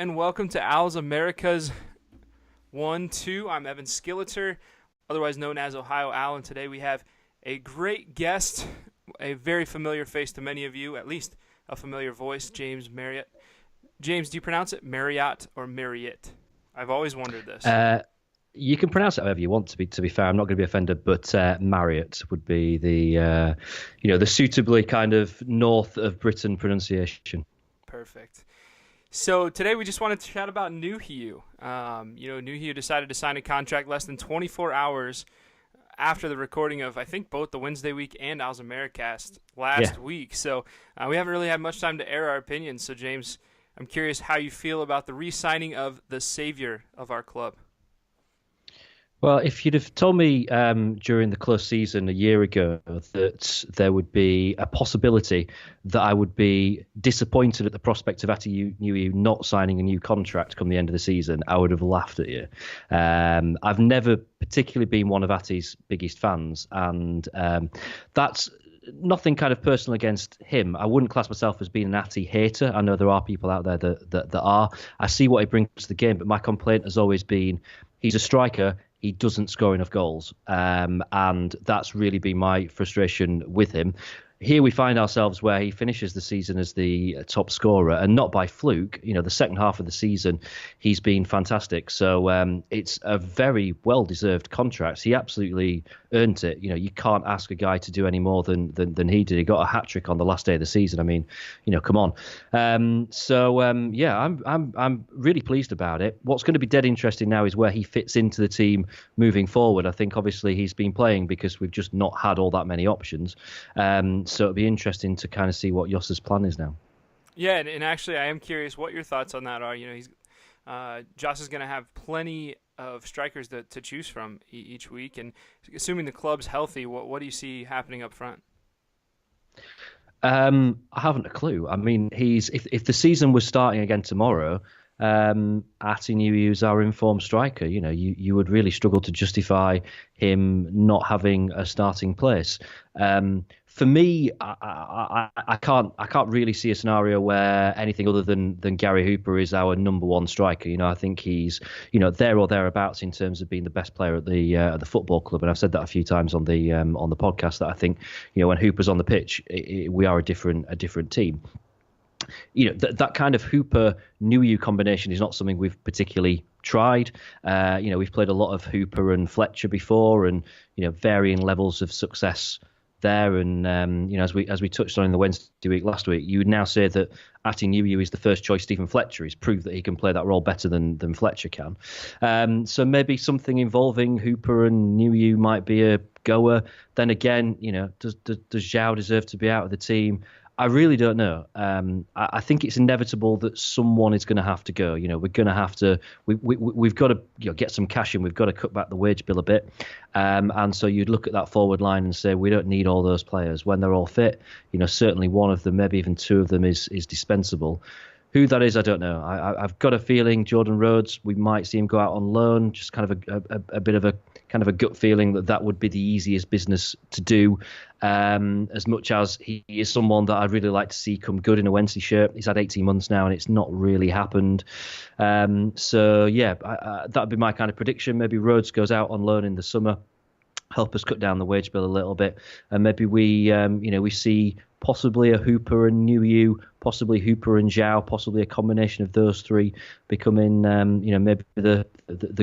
and welcome to Al's America's 1-2. I'm Evan Skilleter, otherwise known as Ohio Al, and today we have a great guest, a very familiar face to many of you, at least a familiar voice, James Marriott. James, do you pronounce it Marriott or Marriott? I've always wondered this. You can pronounce it however you want. To be fair, I'm not going to be offended, but Marriott would be the the suitably kind of north of Britain pronunciation. Perfect. So today we just wanted to chat about Nuhiu. Nuhiu decided to sign a contract less than 24 hours after the recording of, I think, both the Wednesday Week and Al's Americast last week. So we haven't really had much time to air our opinions. So, James, I'm curious how you feel about the re-signing of the savior of our club. Well, if you'd have told me during the close season a year ago that there would be a possibility that I would be disappointed at the prospect of Atdhe Nuhiu not signing a new contract come the end of the season, I would have laughed at you. I've never particularly been one of Atdhe's biggest fans, and that's nothing kind of personal against him. I wouldn't class myself as being an Atdhe hater. I know there are people out there that are. I see what he brings to the game, but my complaint has always been he's a striker. He doesn't score enough goals, and that's really been my frustration with him. Here we find ourselves where he finishes the season as the top scorer, and not by fluke. The second half of the season, he's been fantastic. So it's a very well-deserved contract. He absolutely earned it. You can't ask a guy to do any more than he did. He got a hat-trick on the last day of the season. I mean, come on. I'm really pleased about it. What's going to be dead interesting now is where he fits into the team moving forward. I think obviously he's been playing because we've just not had all that many options. So it'll be interesting to kind of see what Joss's plan is now. Yeah, and actually I am curious what your thoughts on that are. Joss is going to have plenty of strikers to choose from each week, and assuming the club's healthy, what do you see happening up front? I haven't a clue. I mean, if the season was starting again tomorrow, Atdhe Nuhiu is our informed striker. You would really struggle to justify him not having a starting place. For me, I can't really see a scenario where anything other than Gary Hooper is our number one striker. I think he's there or thereabouts in terms of being the best player at the football club, and I've said that a few times on the podcast that I think when Hooper's on the pitch, we are a different team. That kind of Hooper Nuhiu combination is not something we've particularly tried. We've played a lot of Hooper and Fletcher before, and varying levels of success there. And as we touched on in the Wednesday week last week, you would now say that Atdhe Nuhiu is the first choice Stephen Fletcher. He's proved that he can play that role better than Fletcher can. So maybe something involving Hooper and Nuhiu might be a goer. Then again, does Zhao deserve to be out of the team? I really don't know. I think it's inevitable that someone is going to have to go. We're going to have to. We've got to get some cash in. We've got to cut back the wage bill a bit. And so you'd look at that forward line and say we don't need all those players when they're all fit. Certainly one of them, maybe even two of them, is dispensable. Who that is, I don't know. I've got a feeling Jordan Rhodes, we might see him go out on loan. Just kind of a bit of a kind of a gut feeling that would be the easiest business to do. As much as he is someone that I'd really like to see come good in a Wednesday shirt. He's had 18 months now and it's not really happened. That'd be my kind of prediction. Maybe Rhodes goes out on loan in the summer, help us cut down the wage bill a little bit, and maybe we see possibly a Hooper and Nuhiu, possibly Hooper and Zhao, possibly a combination of those three becoming maybe the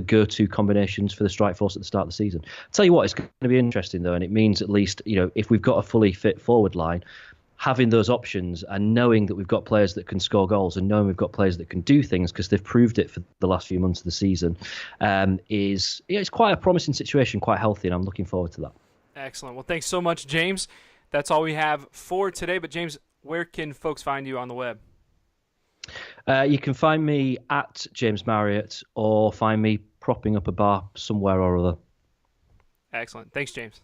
go-to combinations for the strike force at the start of the season. I'll tell you what, it's going to be interesting though, and it means at least if we've got a fully fit forward line, having those options and knowing that we've got players that can score goals and knowing we've got players that can do things because they've proved it for the last few months of the season it's quite a promising situation, quite healthy, and I'm looking forward to that. Excellent. Well, thanks so much, James. That's all we have for today. But James, where can folks find you on the web? You can find me at James Marriott or find me propping up a bar somewhere or other. Excellent. Thanks, James.